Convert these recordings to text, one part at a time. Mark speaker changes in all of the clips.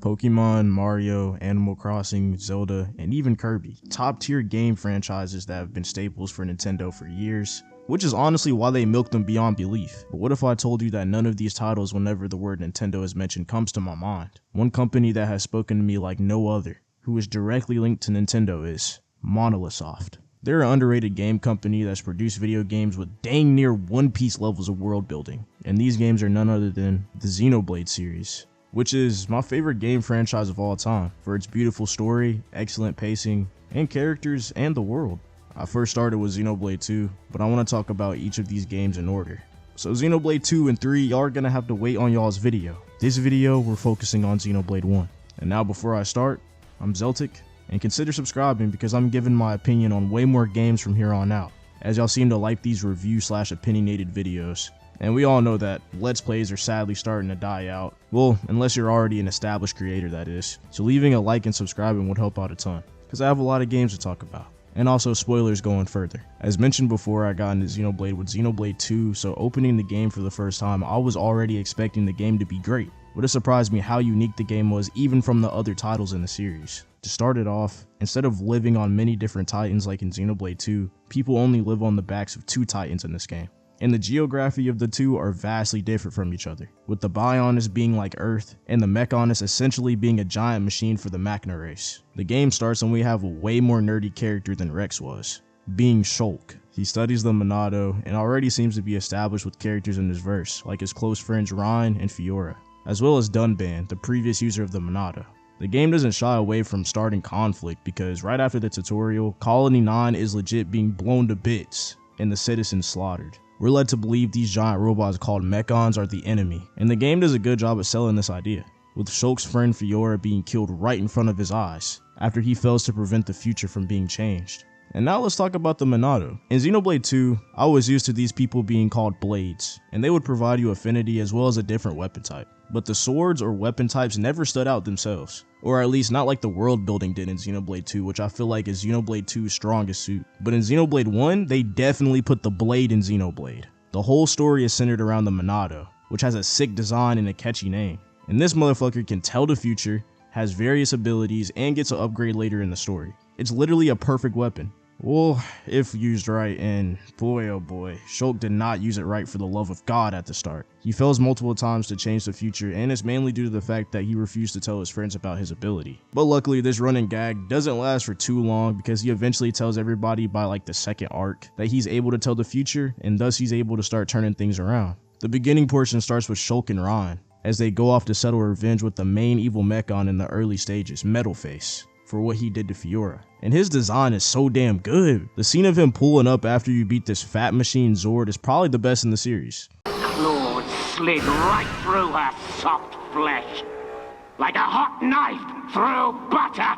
Speaker 1: Pokemon, Mario, Animal Crossing, Zelda, and even Kirby. Top tier game franchises that have been staples for Nintendo for years, which is honestly why they milked them beyond belief. But what if I told you that none of these titles, whenever the word Nintendo is mentioned, comes to my mind? One company that has spoken to me like no other, who is directly linked to Nintendo, is Monolith. They're an underrated game company that's produced video games with dang near One Piece levels of world building, and these games are none other than the Xenoblade series, which is my favorite game franchise of all time for its beautiful story, excellent pacing, and characters, and the world. I first started with Xenoblade 2, but I want to talk about each of these games in order. So Xenoblade 2 and 3, y'all are gonna have to wait on y'all's video. This video, we're focusing on Xenoblade 1. And now before I start, I'm Zeltic, and consider subscribing because I'm giving my opinion on way more games from here on out, as y'all seem to like these review/opinionated videos. And we all know that Let's Plays are sadly starting to die out. Well, unless you're already an established creator, that is. So leaving a like and subscribing would help out a ton, because I have a lot of games to talk about. And also spoilers going further. As mentioned before, I got into Xenoblade with Xenoblade 2, so opening the game for the first time, I was already expecting the game to be great. But it surprised me how unique the game was even from the other titles in the series. To start it off, instead of living on many different titans like in Xenoblade 2, people only live on the backs of 2 titans in this game. And the geography of the 2 are vastly different from each other, with the Bionis being like Earth, and the Mechonis essentially being a giant machine for the Machina race. The game starts and we have a way more nerdy character than Rex was, being Shulk. He studies the Monado, and already seems to be established with characters in this verse, like his close friends Ryan and Fiora, as well as Dunban, the previous user of the Monado. The game doesn't shy away from starting conflict, because right after the tutorial, Colony 9 is legit being blown to bits, and the citizens slaughtered. We're led to believe these giant robots called Mechons are the enemy, and the game does a good job of selling this idea, with Shulk's friend Fiora being killed right in front of his eyes, after he fails to prevent the future from being changed. And now let's talk about the Monado. In Xenoblade 2, I was used to these people being called blades, and they would provide you affinity as well as a different weapon type. But the swords or weapon types never stood out themselves, or at least not like the world building did in Xenoblade 2, which I feel like is Xenoblade 2's strongest suit. But in Xenoblade 1, they definitely put the blade in Xenoblade. The whole story is centered around the Monado, which has a sick design and a catchy name. And this motherfucker can tell the future, has various abilities, and gets an upgrade later in the story. It's literally a perfect weapon. Well, if used right, and boy oh boy, Shulk did not use it right for the love of God at the start. He fails multiple times to change the future, and it's mainly due to the fact that he refused to tell his friends about his ability. But luckily, this running gag doesn't last for too long, because he eventually tells everybody by like the second arc that he's able to tell the future, and thus he's able to start turning things around. The beginning portion starts with Shulk and Ryan, as they go off to settle revenge with the main evil Mechon in the early stages, Metalface, for what he did to Fiora. And his design is so damn good. The scene of him pulling up after you beat this fat machine Zord is probably the best in the series.
Speaker 2: Claws slid right through her soft flesh, like a hot knife through butter.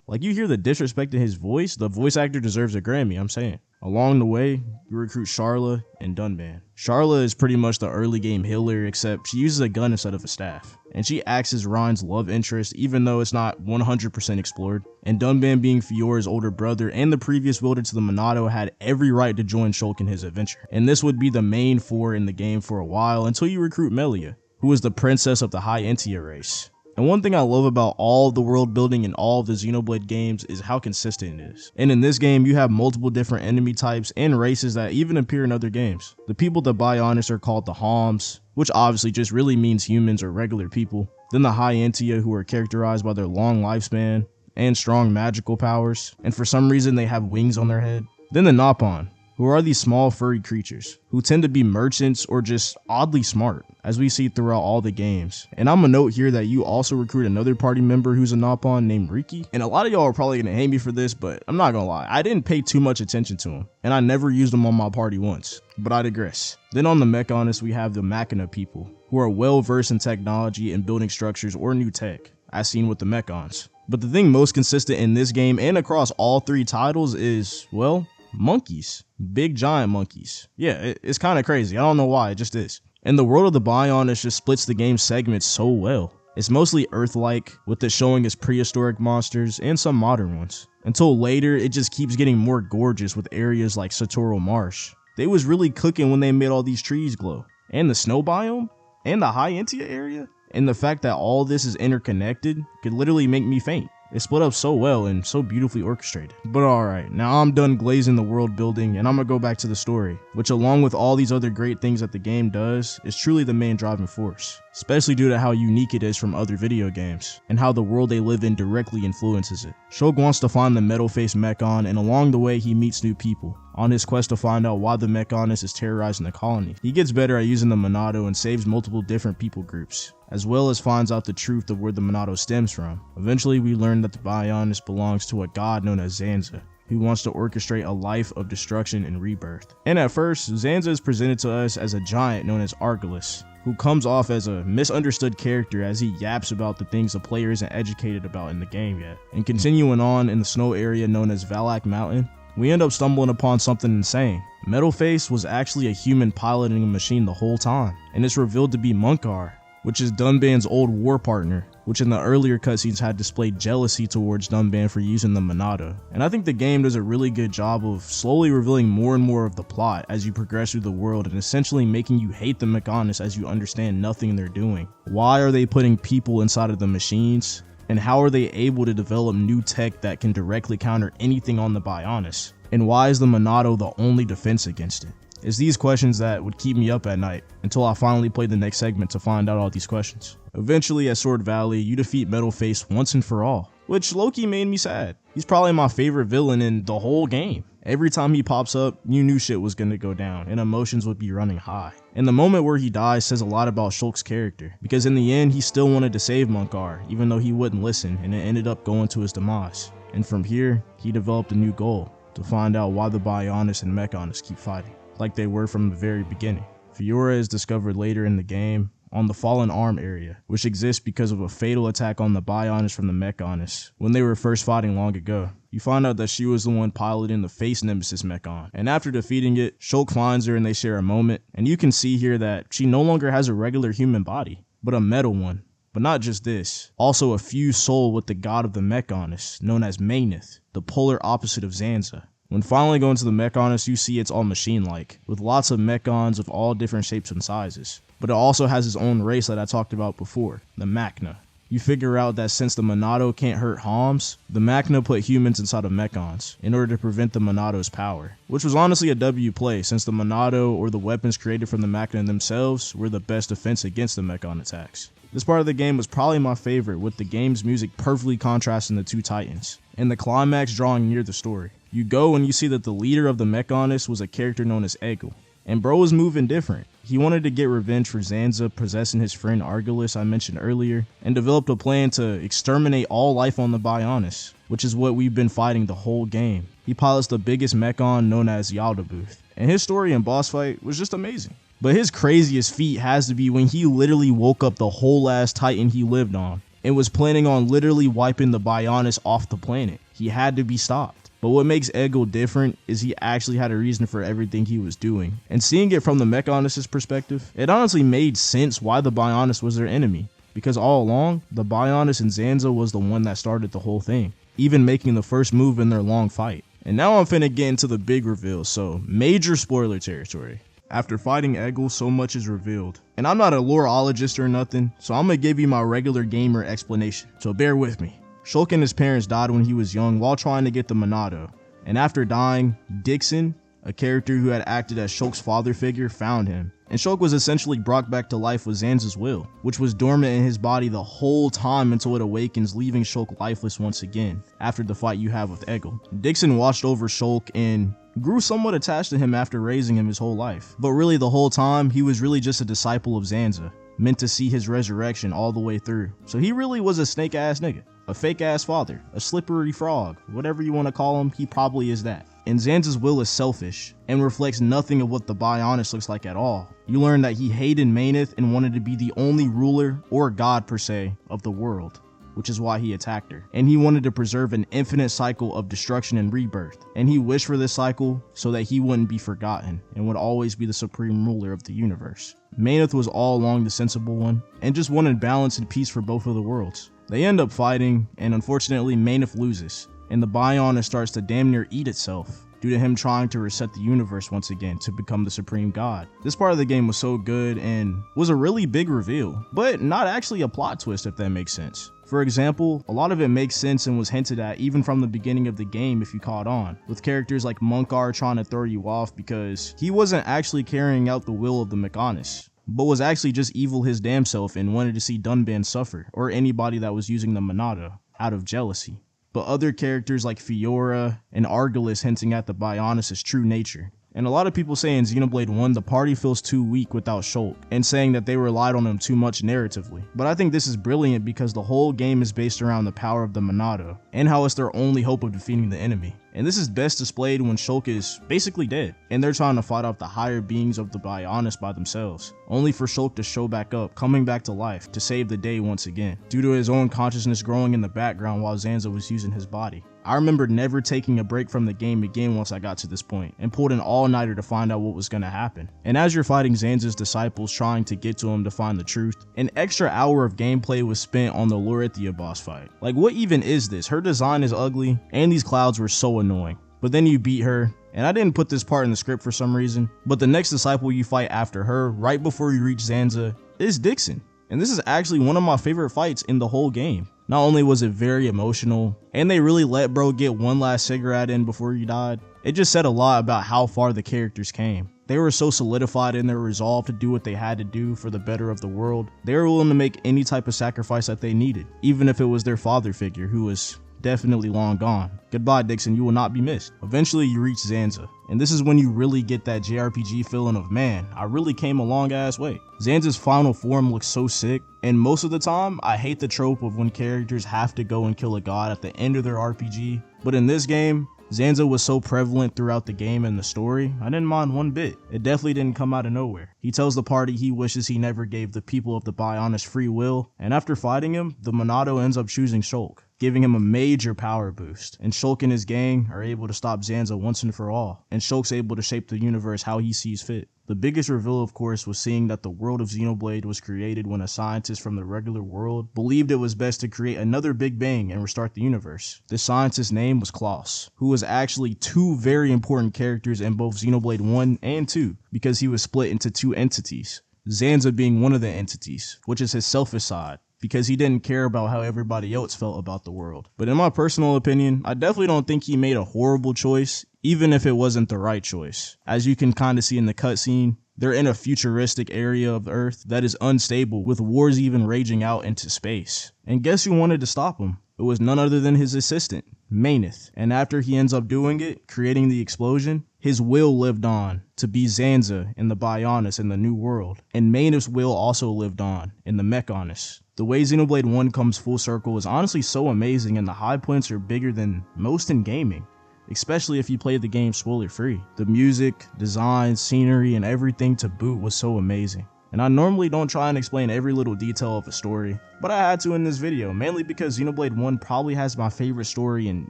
Speaker 1: Like, you hear the disrespect in his voice, the voice actor deserves a Grammy, I'm saying. Along the way, you recruit Sharla and Dunban. Sharla is pretty much the early game healer, except she uses a gun instead of a staff. And she acts as Ryan's love interest, even though it's not 100% explored. And Dunban, being Fiora's older brother and the previous wielder to the Monado, had every right to join Shulk in his adventure. And this would be the main 4 in the game for a while, until you recruit Melia, who is the princess of the High Entia race. And one thing I love about all the world building in all of the Xenoblade games is how consistent it is. And in this game, you have multiple different enemy types and races that even appear in other games. The people that Bionis are called the Homs, which obviously just really means humans or regular people. Then the High Entia, who are characterized by their long lifespan and strong magical powers, and for some reason they have wings on their head. Then the Nopon, who are these small furry creatures, who tend to be merchants or just oddly smart, as we see throughout all the games. And I'm gonna note here that you also recruit another party member who's a Nopon named Riki. And a lot of y'all are probably gonna hate me for this, but I'm not gonna lie, I didn't pay too much attention to him, and I never used him on my party once, but I digress. Then on the Mechonis, we have the Machina people, who are well versed in technology and building structures or new tech, as seen with the Mechons. But the thing most consistent in this game and across all 3 titles is, well, monkeys. Big giant monkeys. Yeah, it's kind of crazy. I don't know why, it just is. And the World of the Bionis just splits the game segments so well. It's mostly Earth-like, with it showing us prehistoric monsters and some modern ones. Until later, it just keeps getting more gorgeous with areas like Satoru Marsh. They was really cooking when they made all these trees glow. And the snow biome? And the High Entia area? And the fact that all this is interconnected could literally make me faint. It's split up so well and so beautifully orchestrated. But alright, now I'm done glazing the world building and I'm gonna go back to the story, which along with all these other great things that the game does, is truly the main driving force. Especially due to how unique it is from other video games, and how the world they live in directly influences it. Shulk wants to find the metal-faced Mechon, and along the way he meets new people, on his quest to find out why the Mechonis is terrorizing the colony. He gets better at using the Monado and saves multiple different people groups, as well as finds out the truth of where the Monado stems from. Eventually we learn that the Bionis belongs to a god known as Zanza, who wants to orchestrate a life of destruction and rebirth. And at first, Zanza is presented to us as a giant known as Argalus, who comes off as a misunderstood character as he yaps about the things the player isn't educated about in the game yet. And continuing on in the snow area known as Valak Mountain, we end up stumbling upon something insane. Metalface was actually a human piloting a machine the whole time, and it's revealed to be Munkar, which is Dunban's old war partner, which in the earlier cutscenes had displayed jealousy towards Dunban for using the Monado. And I think the game does a really good job of slowly revealing more and more of the plot as you progress through the world, and essentially making you hate the Mechonis as you understand nothing they're doing. Why are they putting people inside of the machines? And how are they able to develop new tech that can directly counter anything on the Bionis? And why is the Monado the only defense against it? It's these questions that would keep me up at night until I finally played the next segment to find out all these questions. Eventually at Sword Valley, you defeat Metalface once and for all, which low-key made me sad. He's probably my favorite villain in the whole game. Every time he pops up, you knew shit was gonna go down and emotions would be running high. And the moment where he dies says a lot about Shulk's character, because in the end he still wanted to save Munkar, even though he wouldn't listen, and it ended up going to his demise. And from here, he developed a new goal, to find out why the Bionis and Mechonis keep fighting, like they were from the very beginning. Fiora is discovered later in the game on the Fallen Arm area, which exists because of a fatal attack on the Bionis from the Mechonis when they were first fighting long ago. You find out that she was the one piloting the Face Nemesis Mechon, and after defeating it, Shulk finds her and they share a moment, and you can see here that she no longer has a regular human body, but a metal one. But not just this, also a fused soul with the god of the Mechonis, known as Mechonis, the polar opposite of Zanza. When finally going to the Mechonis, you see it's all machine-like, with lots of Mechons of all different shapes and sizes. But it also has its own race that I talked about before, the Machna. You figure out that since the Monado can't hurt Homs, the Machna put humans inside of Mechons in order to prevent the Monado's power. Which was honestly a W play, since the Monado or the weapons created from the Machna themselves were the best defense against the Mechon attacks. This part of the game was probably my favorite, with the game's music perfectly contrasting the two titans, and the climax drawing near the story. You go and you see that the leader of the Mechonis was a character known as Egil, and bro was moving different. He wanted to get revenge for Zanza possessing his friend Argalus I mentioned earlier, and developed a plan to exterminate all life on the Bionis, which is what we've been fighting the whole game. He pilots the biggest Mechon known as Yaldabaoth, and his story and boss fight was just amazing. But his craziest feat has to be when he literally woke up the whole ass Titan he lived on, and was planning on literally wiping the Bionis off the planet. He had to be stopped. But what makes Egil different is he actually had a reason for everything he was doing. And seeing it from the Mechonis' perspective, it honestly made sense why the Bionis was their enemy. Because all along, the Bionis and Zanza was the one that started the whole thing, even making the first move in their long fight. And now I'm finna get into the big reveal, so major spoiler territory. After fighting Egil, so much is revealed. And I'm not a loreologist or nothing, so I'm gonna give you my regular gamer explanation, so bear with me. Shulk and his parents died when he was young while trying to get the Monado, and after dying, Dixon, a character who had acted as Shulk's father figure, found him, and Shulk was essentially brought back to life with Zanza's will, which was dormant in his body the whole time until it awakens, leaving Shulk lifeless once again, after the fight you have with Egil. Dixon watched over Shulk and grew somewhat attached to him after raising him his whole life, but really the whole time, he was really just a disciple of Zanza, meant to see his resurrection all the way through. So he really was a snake ass nigga. A fake ass father, a slippery frog, whatever you want to call him, he probably is that. And Zanza's will is selfish, and reflects nothing of what the Bionis looks like at all. You learn that he hated Mechonis and wanted to be the only ruler, or god per se, of the world, which is why he attacked her. And he wanted to preserve an infinite cycle of destruction and rebirth, and he wished for this cycle so that he wouldn't be forgotten, and would always be the supreme ruler of the universe. Mechonis was all along the sensible one, and just wanted balance and peace for both of the worlds. They end up fighting, and unfortunately Mechonis loses, and the Bionis starts to damn near eat itself. due to him trying to reset the universe once again to become the supreme god. This part of the game was so good and was a really big reveal, but not actually a plot twist, if that makes sense. For example, a lot of it makes sense and was hinted at even from the beginning of the game if you caught on, with characters like Munkar trying to throw you off because he wasn't actually carrying out the will of the Mechonis, but was actually just evil his damn self and wanted to see Dunban suffer, or anybody that was using the Monado, out of jealousy. But other characters like Fiora and Argolis hinting at the Bionis' true nature. And a lot of people say in Xenoblade 1 the party feels too weak without Shulk, and saying that they relied on him too much narratively. But I think this is brilliant because the whole game is based around the power of the Monado, and how it's their only hope of defeating the enemy. And this is best displayed when Shulk is basically dead, and they're trying to fight off the higher beings of the Bionis by themselves, only for Shulk to show back up, coming back to life to save the day once again, due to his own consciousness growing in the background while Zanza was using his body. I remember never taking a break from the game again once I got to this point, and pulled an all-nighter to find out what was going to happen. And as you're fighting Zanza's disciples trying to get to him to find the truth, an extra hour of gameplay was spent on the Lorithia boss fight. Like, what even is this? Her design is ugly, and these clouds were so annoying. But then you beat her, and I didn't put this part in the script for some reason, but the next disciple you fight after her, right before you reach Zanza, is Dixon. And this is actually one of my favorite fights in the whole game. Not only was it very emotional, and they really let bro get one last cigarette in before he died, it just said a lot about how far the characters came. They were so solidified in their resolve to do what they had to do for the better of the world. They were willing to make any type of sacrifice that they needed, even if it was their father figure, who was definitely long gone. Goodbye, Dixon, you will not be missed. Eventually you reach Zanza, and this is when you really get that JRPG feeling of, man, I really came a long ass way. Zanza's final form looks so sick, and most of the time, I hate the trope of when characters have to go and kill a god at the end of their RPG, but in this game, Zanza was so prevalent throughout the game and the story, I didn't mind one bit. It definitely didn't come out of nowhere. He tells the party he wishes he never gave the people of the Bionis free will, and after fighting him, the Monado ends up choosing Shulk, giving him a major power boost, and Shulk and his gang are able to stop Zanza once and for all, and Shulk's able to shape the universe how he sees fit. The biggest reveal, of course, was seeing that the world of Xenoblade was created when a scientist from the regular world believed it was best to create another Big Bang and restart the universe. This scientist's name was Klaus, who was actually two very important characters in both Xenoblade 1 and 2, because he was split into two entities, Zanza being one of the entities, which is his selfish side, because he didn't care about how everybody else felt about the world. But in my personal opinion, I definitely don't think he made a horrible choice, even if it wasn't the right choice. As you can kind of see in the cutscene, they're in a futuristic area of Earth that is unstable, with wars even raging out into space. And guess who wanted to stop him? It was none other than his assistant, Mechonis. And after he ends up doing it, creating the explosion, his will lived on to be Zanza in the Bionis in the New World. And Mechonis' will also lived on in the Mechonis. The way Xenoblade 1 comes full circle is honestly so amazing, and the high points are bigger than most in gaming, especially if you play the game spoiler free. The music, design, scenery, and everything to boot was so amazing. And I normally don't try and explain every little detail of a story, but I had to in this video, mainly because Xenoblade 1 probably has my favorite story in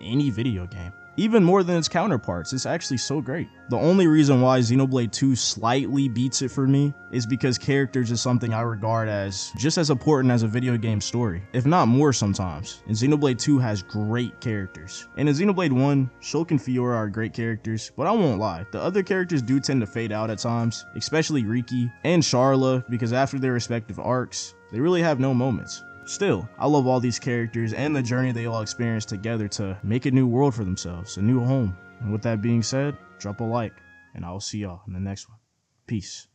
Speaker 1: any video game. Even more than its counterparts, it's actually so great. The only reason why Xenoblade 2 slightly beats it for me is because characters is something I regard as just as important as a video game story, if not more sometimes. And Xenoblade 2 has great characters. And in Xenoblade 1, Shulk and Fiora are great characters, but I won't lie, the other characters do tend to fade out at times, especially Riki and Sharla, because after their respective arcs, they really have no moments. Still, I love all these characters and the journey they all experience together to make a new world for themselves, a new home. And with that being said, drop a like, and I will see y'all in the next one. Peace.